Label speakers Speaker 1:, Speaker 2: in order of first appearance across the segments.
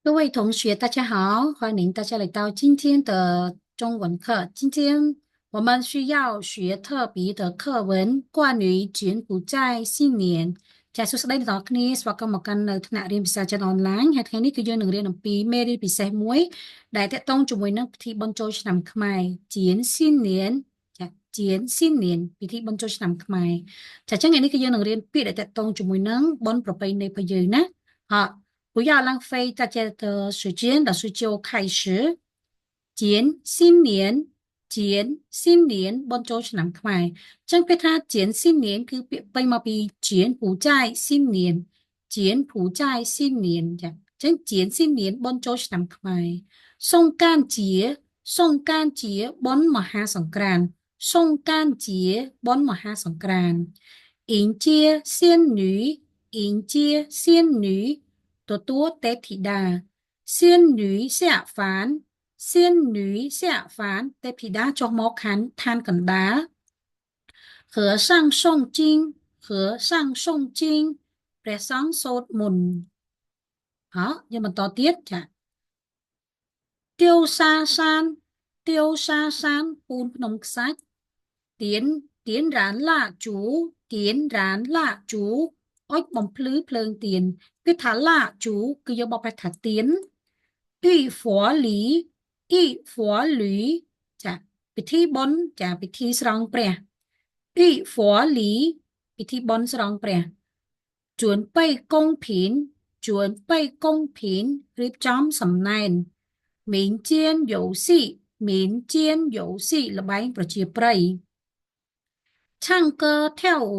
Speaker 1: 各位同学，大家好，欢迎大家来到今天的中文课。今天我们需要学特别的课文，关于柬埔寨新年ចាសួស្តីដល់អ្នកគ្នាស្វាគមន៍មកកាន់នៅថ្នាក់រៀនភាសាចិនអនឡាញហើយថ្ងៃនេះគឺយើងនឹងរៀនអំពីមេរៀនពិសេសមួយដែលទាក់ទងជាមួយនឹងពិធីបុណ្យចូលឆ្នាំខ្មែរជានស៊ីននៀនចាជានស៊ីននៀនពិធីបុណ្យចូលឆ្នាំខ្មែរចាអញ្ចឹងថ្ងៃនេះគឺយើងនឹងរៀនពាក្យដែលទាក់ទងជាមួយនឹងបុណ្យប្រពៃណីរបស់យើងណាហ่不要浪费大家的时间，老师就开始。简新年，简新年，บนโจฉนำខ្មែរចឹងពេលថា简新年គឺពាក្យពេញមកពី柬埔寨新年柬埔寨新年ចាចឹង简新年បนโจฉនำខ្មែរสงกรานต์节สงกรานต์节បนមហាសង្ក្រាន្តสงกรานต์节បนមហាសង្ក្រាន្ត迎接仙女迎接仙女ទទួលទេពធីតា仙女下凡仙女下凡ទេពធីតាចុះមកឋានកណ្ដាល和尚诵经和尚诵经ព្រះសង្ឃសូត្រមន្តហ៎យើងបន្តទៀតចា丢沙山丢沙山ពូនភ្នំខ្សាច់点燃蜡烛អុជបំភ្លឺភ្លើងទៀនគឺថាឡាជូគឺយកបបថាទៀនអ៊ីហ្វ័រលីអ៊ីហ្វ័រលីចាពិធីបុណ្យចាពិធីស្រង់ព្រះអ៊ីហ្វ័រលីពិធីបុណ្យស្រង់ព្រះជួនបៃកុងភីនជួនបៃកុងភីនរៀបចំសំណែន民间游戏民间游戏ល្បែងប្រជាប្រិយ唱歌跳舞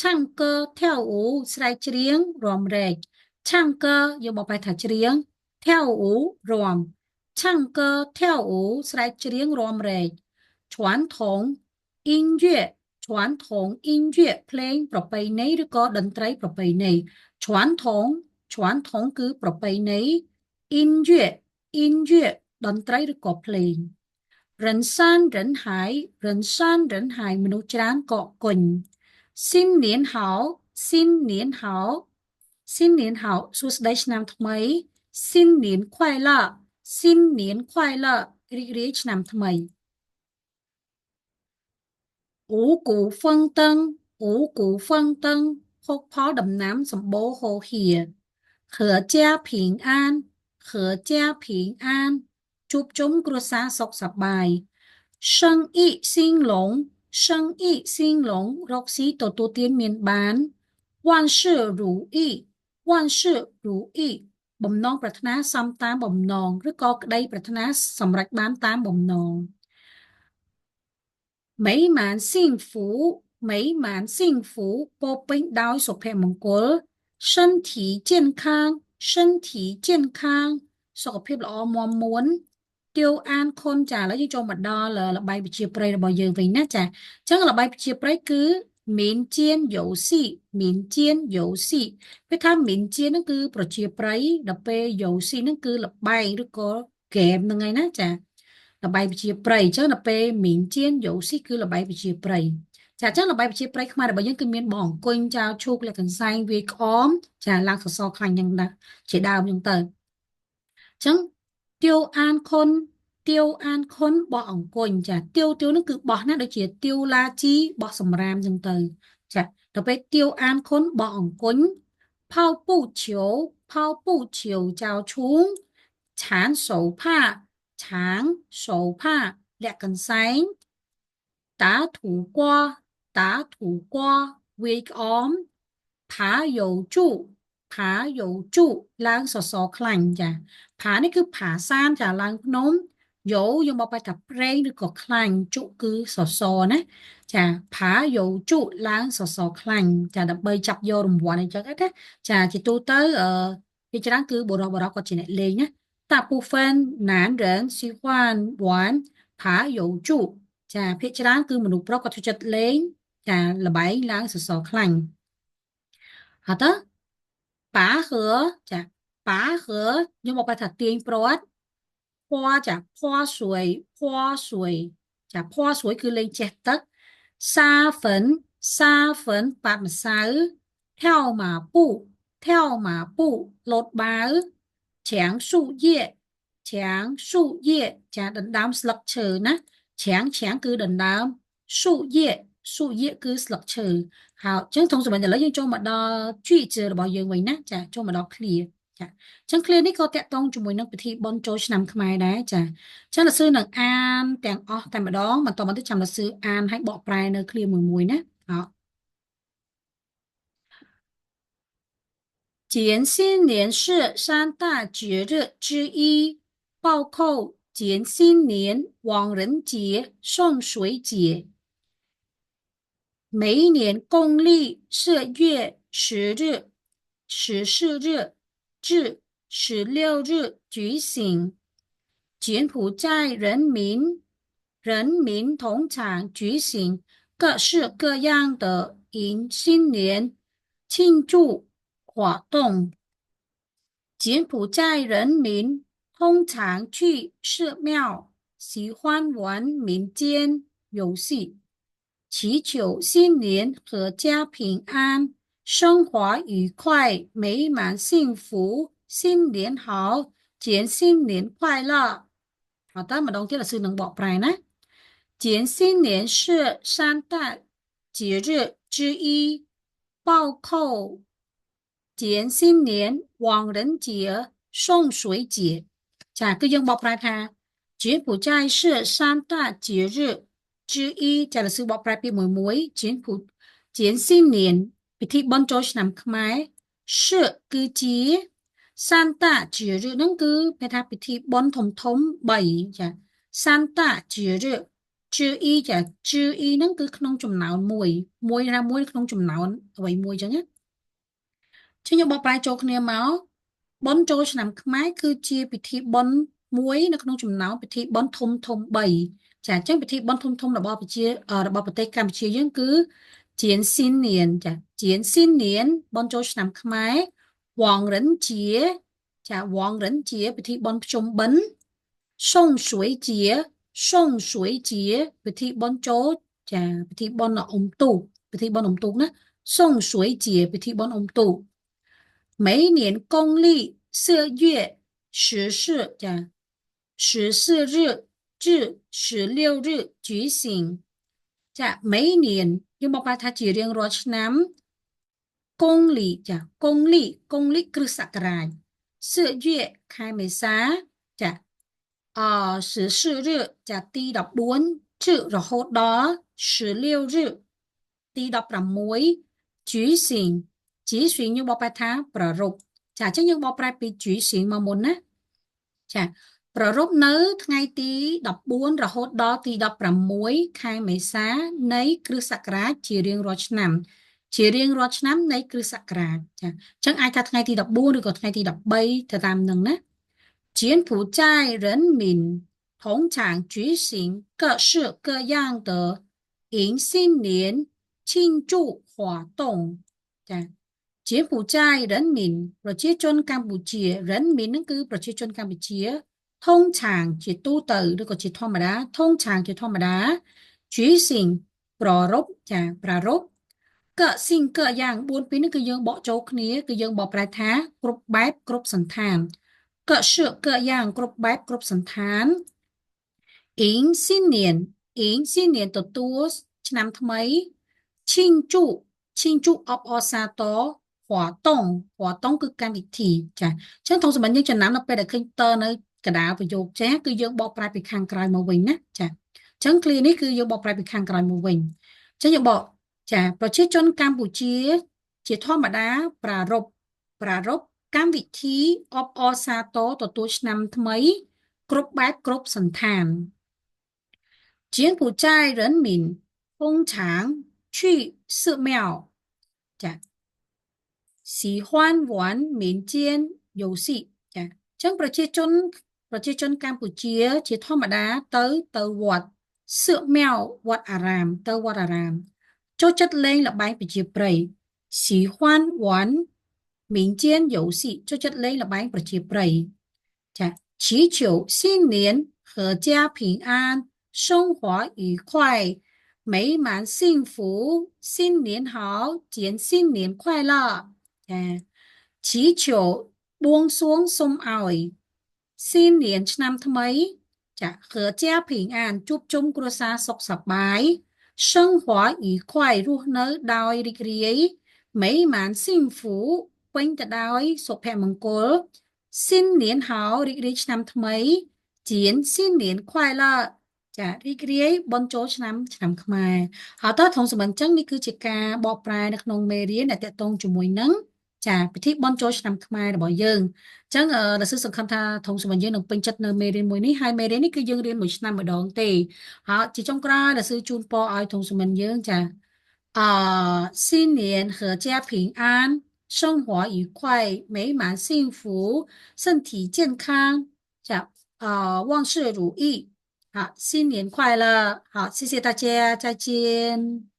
Speaker 1: 唱歌跳舞ស្រែកច្រៀងរាំរែក唱歌យកមកបែរថាច្រៀង跳舞រាំ唱歌跳舞ស្រែកច្រៀងរាំរែក传统音乐传统音乐ភ្លេងប្រពៃណីឬក៏តន្ត្រីប្រពៃណី传统传统គឺប្រពៃណី音乐音乐តន្ត្រីឬក៏ភ្លេង人山人海人山人海មនុស្សច្រើនកកកុញ新年好新年好新年好សួស្តីឆ្នាំថ្មី新年快乐新年快乐រីករាយឆ្នាំថ្មី五谷丰登五谷丰登ភោគផលដំណាំសម្បូរហូរហៀ阖家平安阖家平安ជួបជុំគ្រួសារសុខសប្បាយ生意兴隆生意兴隆រកស៊ីទទួលទានមានបាន万事如意万事如意បំណងប្រាថ្នាសំតាមបំណងឬក៏ក្តីប្រាថ្នាសម្រេចបានតាមបំណង美满幸福美满幸福ពោពេញដោយសុភមង្គល身体健康身体健康សុខភាពល្អមាំមួនទាវអានខុនចាឥឡូវយើងចូលមកដល់ល្បែងប្រជាប្រិយរបស់យើងវិញណាចាអញ្ចឹងល្បែងប្រជាប្រិយគឺមានជៀនយោស៊ីមានជៀនយោស៊ីពេលថាមានជៀនហ្នឹងគឺប្រជាប្រិយដល់ពេលយោស៊ីហ្នឹងគឺល្បែងឬក៏ហ្គេមហ្នឹងឯណាចាល្បែងប្រជាប្រិយអញ្ចឹងដល់ពេលមានជៀនយោស៊ីគឺល្បែងប្រជាប្រិយចាអញ្ចឹងល្បែងប្រជាប្រិយខ្មែររបស់យើងគឺមានបងអង្គុញចៅឈូកលក្ខិនសែងវាយក្អមចាឡើងសសរខ្លាញ់យ៉ាងណាជាដើមអញ្ចឹងទៅអញ្ចឹងទាវអានខុនទាវអានខុនបោះអង្គុញចាទាវនោះគឺបោះណាដូចជាទាវឡាជីបោះសម្រាមអញ្ចឹងទៅចាដល់ពេលទាវអានខុនបោះអង្គុញផៅពូឈៀវផៅពូឈៀវចៅឈូងឆាន手帕ឆាង手帕លាក់កន្សែងតាthủ瓜តាthủ瓜វាយក្អមផាយោជុផាយោជុឡើងសសរខ្លាញ់ចាផានេះគឺផាសានចាឡើងភ្នំយោយកមកបែរថាប្រេងឬក៏ខ្លាញ់ជុគឺសសរណាចាផាយោជុឡើងសសរខ្លាញ់ចាដើម្បីចាប់យករង្វាន់អីចឹងណាចាជាទូទៅវាច្រើនគឺបរោះគាត់ជាអ្នកលេងណា大部分男人喜欢玩爬油柱ចាភាគច្រើនគឺមនុស្សប្រុសគាត់ចូលចិត្តលេងចាល្បែងឡើងសសរខ្លាញ់好的拔河ចា拔河យកមកបែរថាទាញព្រ័ត្រភ័រចាភ័រស្រួយភ័រស្រួយចាភ័រស្រួយគឺលេងជះទឹកសាហ្វិនសាហ្វិនប៉ាត់ម្សៅ跳马步跳马步លោតបាវ Tráng sụ yệ, tráng sụ yệ, chả đần đám sලឹកឈើណា trángគឺដណ្ដើម sụ yệគឺស្លឹកឈើហើយអញ្ចឹងធំសម្រាប់ឥឡូវយើងចូលមកដល់ជួយជារបស់យើងវិញណាចាចូលមកដល់ clear ចាអញ្ចឹង clear នេះក៏តាក់ទងជាមួយនឹងពិធីបុណ្យចូលឆ្នាំខ្មែរដែរចាអញ្ចឹងលោកsưនឹងអានទាំងអស់តែម្ដងបន្តមកទៀតចាំលោកsưអានឲ្យបកប្រែនៅ clear មួយណាហ៎减新年是三大节日之一，包括减新年、亡人节、送水节。每年公历4月10日、14日至16日举行。柬埔寨人民通常举行各式各样的迎新年庆祝活动。柬埔寨人民通常去寺庙，喜欢玩民间游戏，祈求新年阖家平安，生活愉快、美满幸福，新年好，简新年快乐。好的，มาลองที่เราซื้อหนังบอกไปนะ简新年是三大节日之一，包括简新年、亡人节、送水节。ចាគឺយើងបកប្រែថា柬埔寨是三大节日之一ចាលោកsưបកប្រែពាក្យមួយ柬新年ពិធីបុណ្យចូលឆ្នាំខ្មែរ是គឺជាសាន់តាជាឬហ្នឹងគឺគេថាពិធីបុណ្យធំ3ចាសាន់តាជាឬជាអ៊ីចាជាអ៊ីហ្នឹងគឺក្នុងចំណោនមួយក្នុងចំណោនអ្វីមួយចឹងណាចឹងយើងបកប្រែចូលគ្នាមកបុណ្យចូលឆ្នាំខ្មែរគឺជាពិធីបុណ្យមួយនៅក្នុងចំណោមពិធីបុណ្យធំ3ចាអញ្ចឹងពិធីបុណ្យធំរបស់របស់ប្រទេសកម្ពុជាយើងគឺជៀនស៊ីននៀនចាជៀនស៊ីននៀនបុណ្យចូលឆ្នាំខ្មែរវងរិនជាចាវងរិនជាពិធីបុណ្យភ្ជុំបិណ្ឌសុងស្រួយជាពិធីបុណ្យចូលចាពិធីបុណ្យអ៊ំទូកណាសុងស្រួយជាពិធីបុណ្យអ៊ំទូក每年公历4月14ចា14日至16日举行ចា每年យើងមកប្រែថាជារៀងរាល់ឆ្នាំកុងលីចាកុងលីគ្រិស្តសករាជ4月ខែមេសាចា14日ចាទី14至រហូតដល់16日ទី16举行យើងបកប្រែថាប្ររពចាអញ្ចឹងយើងបកប្រែពី举行មកមុនណាចាប្ររពនៅថ្ងៃទី14រហូតដល់ទី16ខែមេសានៃគ្រិស្តសករាជជារៀងរាល់ឆ្នាំនៃគ្រិស្តសករាជចាអញ្ចឹងអាចថាថ្ងៃទី14ឬក៏ថ្ងៃទី13ទៅតាមនឹងណា柬埔寨人民通常举行各式各样的迎新年庆祝活动ចា柬埔寨人民ប្រជាជនកម្ពុជា人民ហ្នឹងគឺប្រជាជនកម្ពុជា通常ជាទូទៅឬក៏ជាធម្មតា通常ជាធម្មតា举行ប្រារព្ធចាប្រារព្ធកសិង្កយ៉ាង4ពីរនេះគឺយើងបកចូលគ្នាគឺយើងបកប្រែថាគ្រប់បែបគ្រប់សន្តានកសិកយ៉ាងគ្រប់បែបគ្រប់សន្តានអ៊ីងស៊ីននៀនទទួលឆ្នាំថ្មីឈិងជូអបអសាទរ活动គឺកម្មវិធីចាអញ្ចឹងធំសម្រាប់យើងចំណាំនៅពេលដែលឃើញតនៅកណ្ដាលប្រយោគចាគឺយើងបកប្រែពីខាងក្រោយមកវិញណាចាអញ្ចឹង clear នេះគឺយើងបកប្រែពីខាងក្រោយមកវិញអញ្ចឹងយើងបកចាប្រជាជនកម្ពុជាជាធម្មតាប្រារព្ធកម្មវិធីអបអរសាទរទទួលឆ្នាំថ្មីគ្រប់បែបគ្រប់សន្តាន柬埔寨人民通常去寺庙ចា喜欢玩民间游戏ចាអញ្ចឹងប្រជាជនកម្ពុជាជាធម្មតាទៅវត្តសឺម៉ៅវត្តអារាមចូលចិត្តលេងល្បែងប្រជាប្រិយ喜欢玩民间游戏ចូលចិត្តលេងល្បែងប្រជាប្រិយចា祈求新年阖家平安生活愉快美满幸福新年好简新年快乐ចា祈求បួងសួងសុំឲ្យស៊ីននៀនឆ្នាំថ្មីចា阖家平安ជួបជុំគ្រួសារសុខសប្បាយ生活愉快រស់នៅដោយរីករាយ美满幸福ពេញទៅដោយសុភមង្គលស៊ីននៀនហោរីករាយឆ្នាំថ្មីจีนស៊ីននៀន快乐ចារីករាយបុណ្យចូលឆ្នាំខ្មែរហើយតើធំសម្បិនចឹងនេះគឺជាការបកប្រែនៅក្នុងមេរៀនដែលតកតងជាមួយនឹងចាពិធីបុណ្យចូលឆ្នាំខ្មែររបស់យើងអញ្ចឹងរសឹកសង្ឃឹមថាធំសម្បិនយើងនឹងពេញចិត្តនៅមេរៀនមួយនេះហើយមេរៀននេះគឺយើងរៀនមួយឆ្នាំម្ដងទេហើយជាចុងក្រោយរសឹកជូនពរឲ្យធំសម្បិនយើងចា新年阖家平安生活愉快美满幸福身体健康จ้ะ万事如意好，新年快乐！好，谢谢大家，再见。